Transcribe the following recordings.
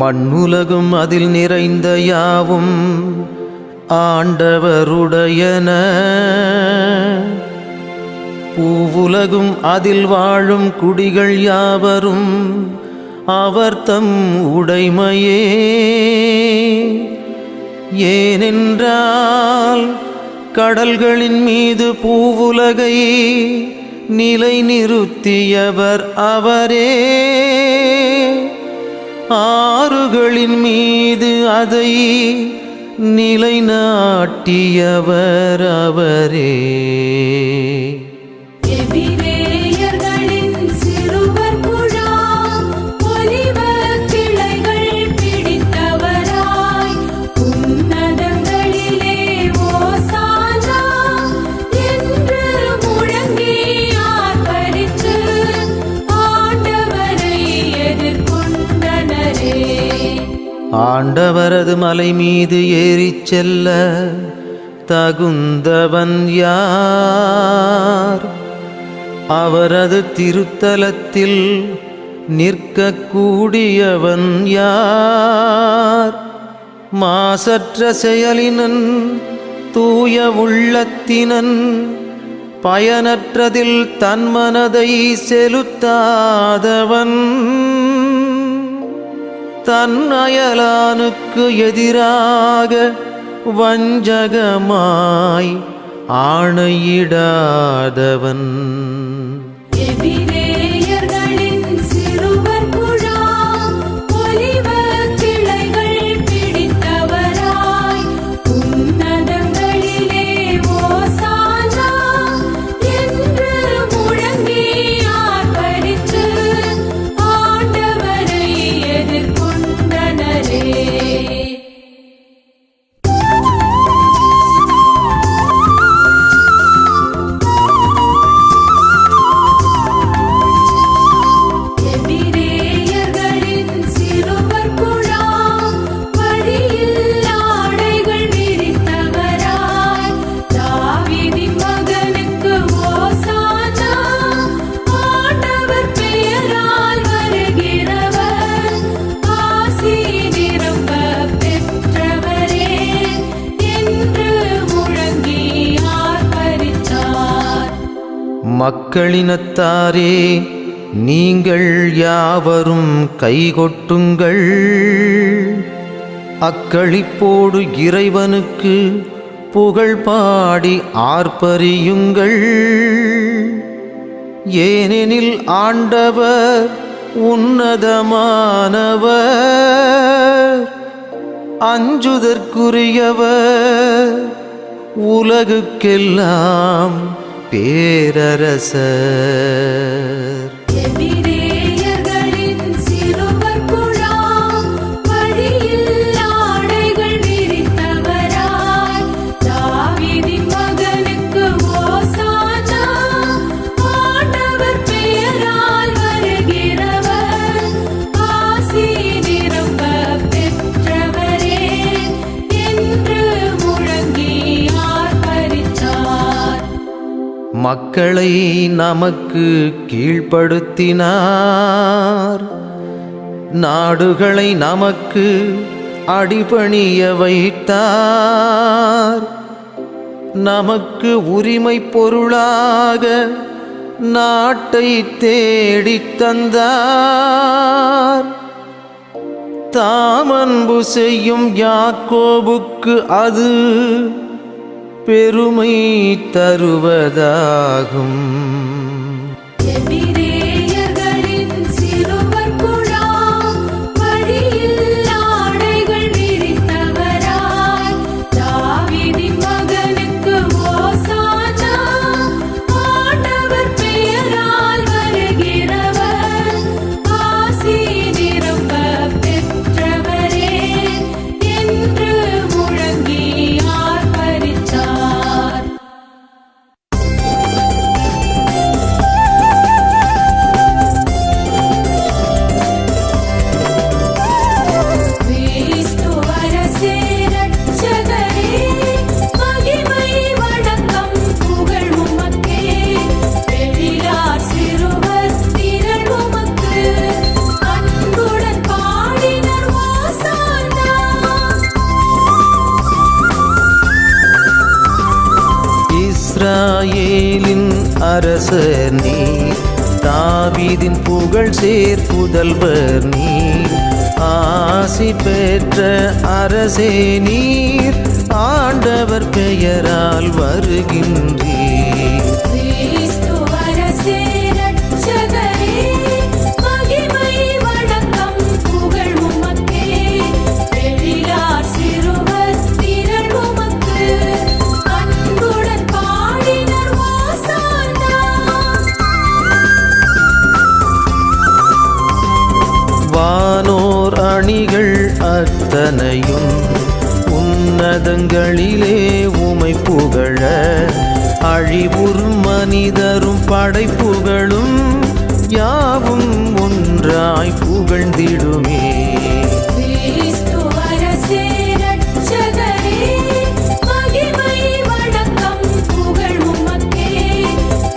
மண்ணுலகும் அதில் நிறைந்த யாவும் ஆண்டவருடையன. பூவுலகும் அதில் வாழும் குடிகள் யாவரும் அவர் தம் உடைமையே. ஏனென்றால் கடல்களின் மீது பூவுலகை நிலை நிறுத்தியவர் அவரே, ஆறுகளின் மீது அதை நிலைநாட்டியவர் அவரே. ஆண்டவரது மலை மீது ஏறிச் செல்ல தகுந்தவன் யார்? அவரது திருத்தலத்தில் நிற்கக்கூடியவன் யார்? மாசற்ற செயலினன், தூய உள்ளத்தினன், பயனற்றதில் தன் மனதை செலுத்தாதவன், தன் அயலானுக்கு எதிராக வஞ்சகமாய் ஆணையிடாதவன். மக்களினத்தாரே, நீங்கள் யாவரும் கைகொட்டுங்கள், அக்களிப்போடு இறைவனுக்கு புகழ் பாடி ஆர்ப்பரியுங்கள். ஏனெனில் ஆண்டவர் உன்னதமானவர், அஞ்சுதற்குரியவர், உலகுக்கெல்லாம் பேரரசர். மக்களை நமக்கு கீழ்ப்படுத்தினார், நாடுகளை நமக்கு அடிபணிய வைத்தார். நமக்கு உரிமை பொருளாக நாட்டை தேடித் தந்தார். தாமன்பு செய்யும் யாக்கோபுக்கு அது பெருமை தருவதாகும். இஸ்ரவேலின் அரசர் நீர், தாவீதின் புகழ் சேர் புதல்வர் நீர், ஆசி பெற்ற அரசே நீர், ஆண்டவர் பெயரால் வருகின்றீர். கிறிஸ்து அரசே இரட்சகரே, மகிமை வணக்கம் புகழ் உமக்கே, எழிலார் சிறுவர் திரள் உமக்கு, அன்புடன் பாடினர் ஓசானா. வானோர் அணிகள் அத்தனையும் உன்னதங்களிலே உமை புகழ, அழிவுறும் மனிதரும் படைப்புகளும் யாவும் ஒன்றாய் புகழ்ந்திடுமே. கிறிஸ்து அரசே இரட்சகரே, மகிமை வணக்கம் புகழ் உமக்கே,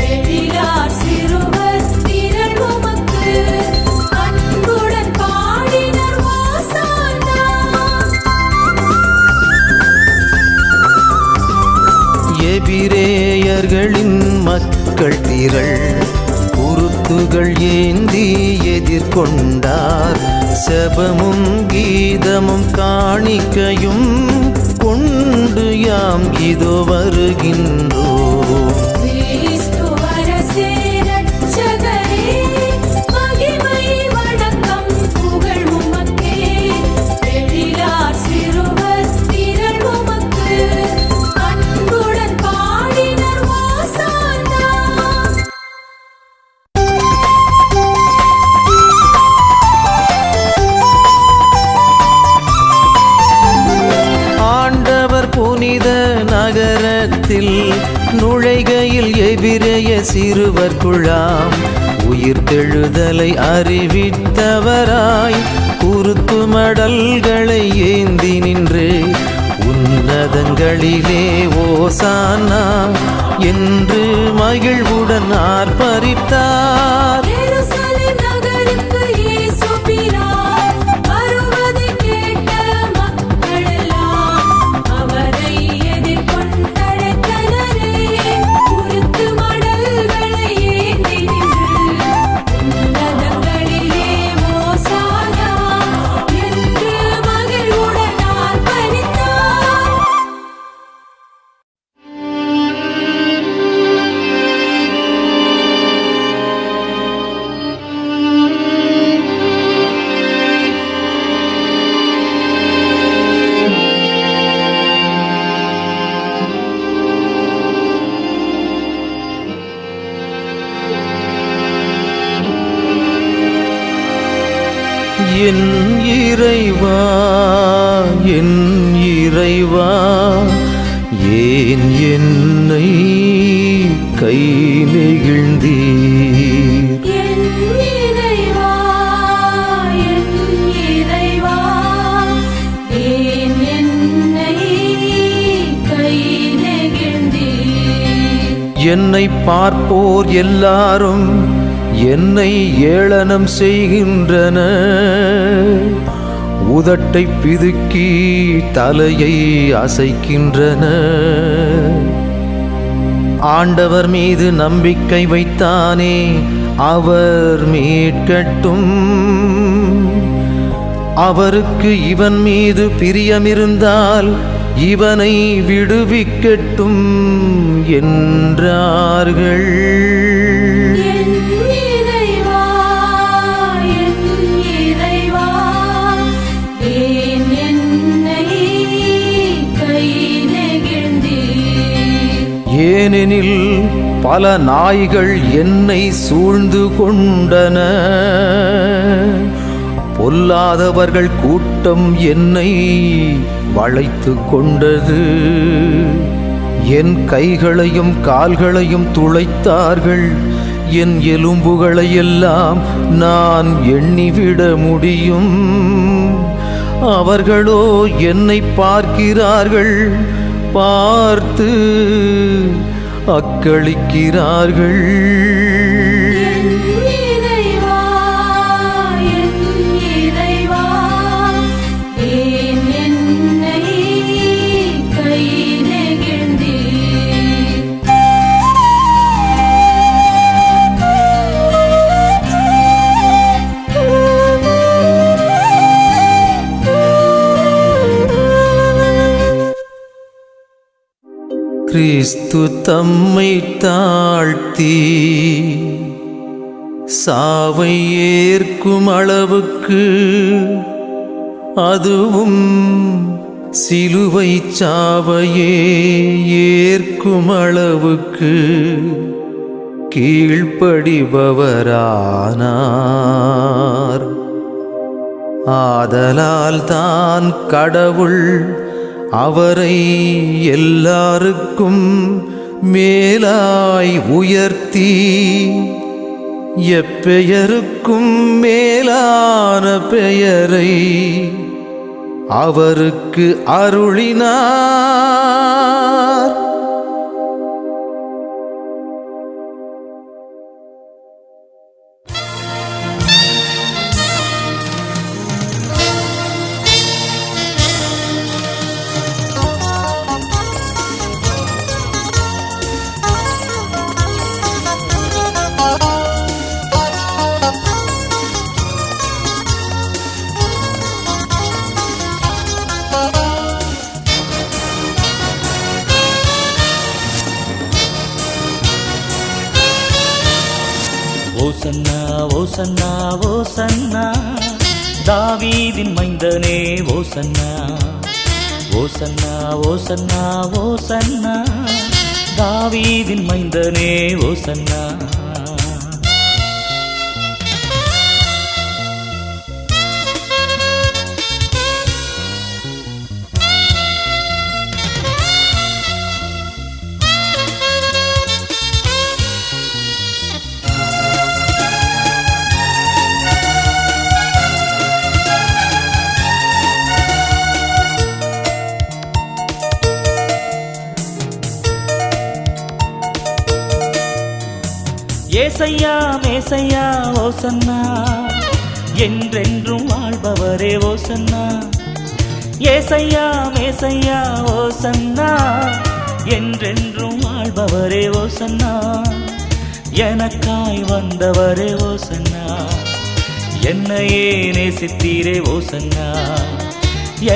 எழிலார் சிறுவர் திரள் உமக்கு, அன்புடன் பாடினர் ஓசானா. எபிரேயர்களின் மக்கள் திரள் குருத்துகள் ஏந்தி எதிர்கொண்டார், செபமும் கீதமும் காணிக்கையும் கொண்டு யாம் இதோ வருகின்றோம். கிறிஸ்து அரசே இரட்சகரே, மகிமை வணக்கம் புகழ் உமக்கே, எழிலார் சிறுவர் திரள் உமக்கு, அன்புடன் பாடினர் ஓசானா. ஆண்டவர் புனித நகரத்தில் நுழைகையில் எபிரேய சிறுவர் குழாம் உயிர்த்தெழுதலை அறிவித்தவராய் குருத்து மடல்களை ஏந்தி நின்று உன்னதங்களிலே ஓசானா என்று மகிழ்வுடன் ஆர்ப்பரித்தார். எருசலேம் நகருக்கு இயேசு பிரான் வருவதைக் கேட்ட மக்களெல்லாம் அவரை எதிர்கொண்டழைத்தனரே, குருத்து மடல்களை ஏந்தி நின்று உன்னதங்களிலே ஓசானா என்று மகிழ்வுடன் ஆர்ப்பரித்தார். என் இறைவா, என் இறைவா, ஏன் என்னை கை நெகிழ்ந்தீர்? என் இறைவா, என் இறைவா, ஏன் என்னை கை நெகிழ்ந்தீர்? என்னை பார்ப்போர் எல்லாரும் என்னை ஏளனம் செய்கின்றன, உதட்டை பிதுக்கி தலையை அசைக்கின்றன. ஆண்டவர் மீது நம்பிக்கை வைத்தானே, அவர் மீட்கட்டும். அவருக்கு இவன் மீது பிரியமிருந்தால் இவனை விடுவிக்கட்டும் என்றார்கள். என் இறைவா, என் இறைவா, ஏன் என்னை கை நெகிழ்ந்தீர்? ஏனெனில் பல நாய்கள் என்னை சூழ்ந்து கொண்டன, பொல்லாதவர்கள் கூட்டம் என்னை வளைத்து கொண்டது. என் கைகளையும் கால்களையும் துளைத்தார்கள், என் எலும்புகளை எல்லாம் நான் எண்ணிவிட முடியும். அவர்களோ என்னை பார்க்கிறார்கள், பார்த்து அக்களிக்கிறார்கள். என் இறைவா, என் இறைவா, ஏன் என்னை கை நெகிழ்ந்தீர்? கிறிஸ்து தம்மை தாழ்த்தி சாவை ஏற்கும் அளவுக்கு, அதுவும் சிலுவை சாவையே ஏற்கும் அளவுக்கு கீழ்ப்படிபவரானார். ஆதலால் தான் கடவுள் அவரை எல்லாருக்கும் மேலாய் உயர்த்தி எப்பெயருக்கும் மேலான பெயரை அவருக்கு அருளினார். ஓசன்னா ஓசன்னா ஓசன்னா தாவீதின் மைந்தனே ஓசன்னா. ஓசன்னா ஓசன்னா ஓசன்னா தாவீதின் மைந்தனே ஓசன்னா. ஏசையா மேசையா ஓசன்னா, என்றென்றும் வாழ்பவரே ஓசன்னா. ஏசையா மேசையா ஓசன்னா, என்றென்றும் வாழ்பவரே ஓசன்னா. எனக்காய் வந்தவரே ஓசன்னா, என்னையே நேசித்தீரே ஓசன்னா.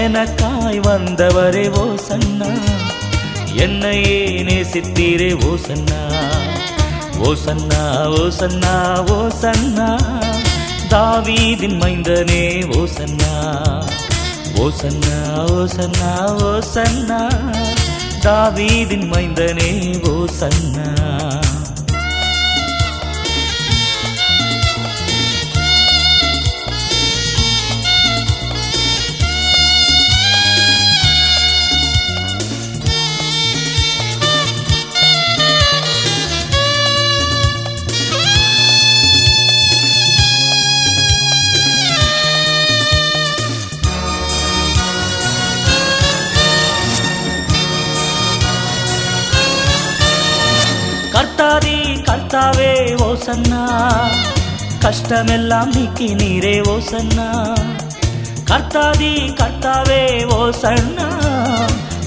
எனக்காய் வந்தவரே ஓசன்னா, என்னையே நேசித்தீரே ஓசன்னா. ஓசன்னா ஓசன்னா ஓசன்னா தாவீதின் மைந்தனே ஓசன்னா. ஓசன்னா ஓசன்னா ஓசன்னா தாவீதின் மைந்தனே ஓசன்னா. கர்த்தாதி கர்த்தாவே ஓசன்னா, கஷ்டமெல்லாம் நீக்கி நீரே ஓசன்னா. கர்த்தாதி கர்த்தாவே ஓசன்னா,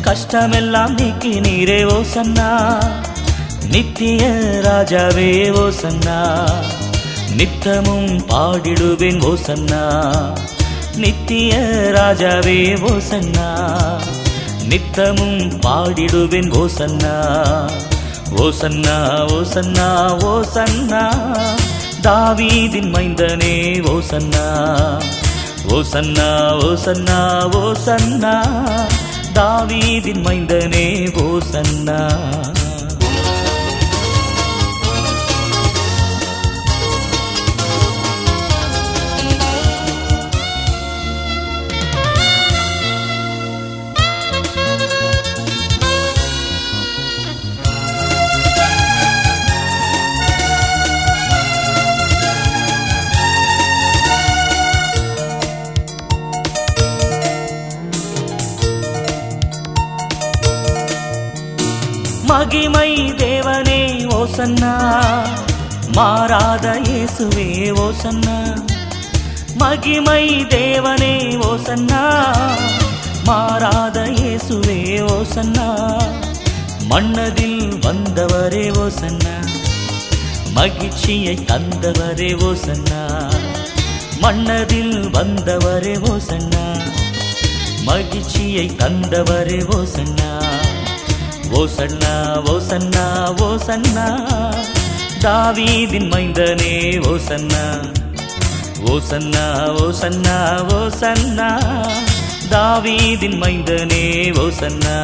கஷ்டமெல்லாம் நீக்கி நீரே ஓசன்னா. நித்திய ராஜாவே ஓசன்னா, நித்தமும் பாடிடுவேன் ஓசன்னா. நித்திய ராஜாவே ஓசன்னா, நித்தமும் பாடிடுவேன் ஓசன்னா. ஓசன்னா ஓசன்னா ஓசன்னா தாவீதின் மைந்தனே ஓசன்னா. ஓசன்னா ஓசன்னா ஓசன்னா தாவீதின் மைந்தனே ஓசன்னா. மகிமை தேவனே ஓசன்னா, மாறாத இயேசுவே ஓசன்னா. மகிமை தேவனே ஓசன்னா, மாறாத இயேசுவே ஓசன்னா. மன்னதில் வந்தவரே ஓசன்னா, மகிழ்ச்சியை தந்தவரே ஓசன்னா. மன்னதில் வந்தவரே ஓசன்னா, மகிழ்ச்சியை தந்தவரே ஓசன்னா. ஓசன்னா ஓசன்னா ஓசன்னா தாவீதின் மைந்தனே ஓசன்னா ஓசன்னா ஓசன்னா ஓசன்னா தாவீதின் மைந்தனே ஓசன்னா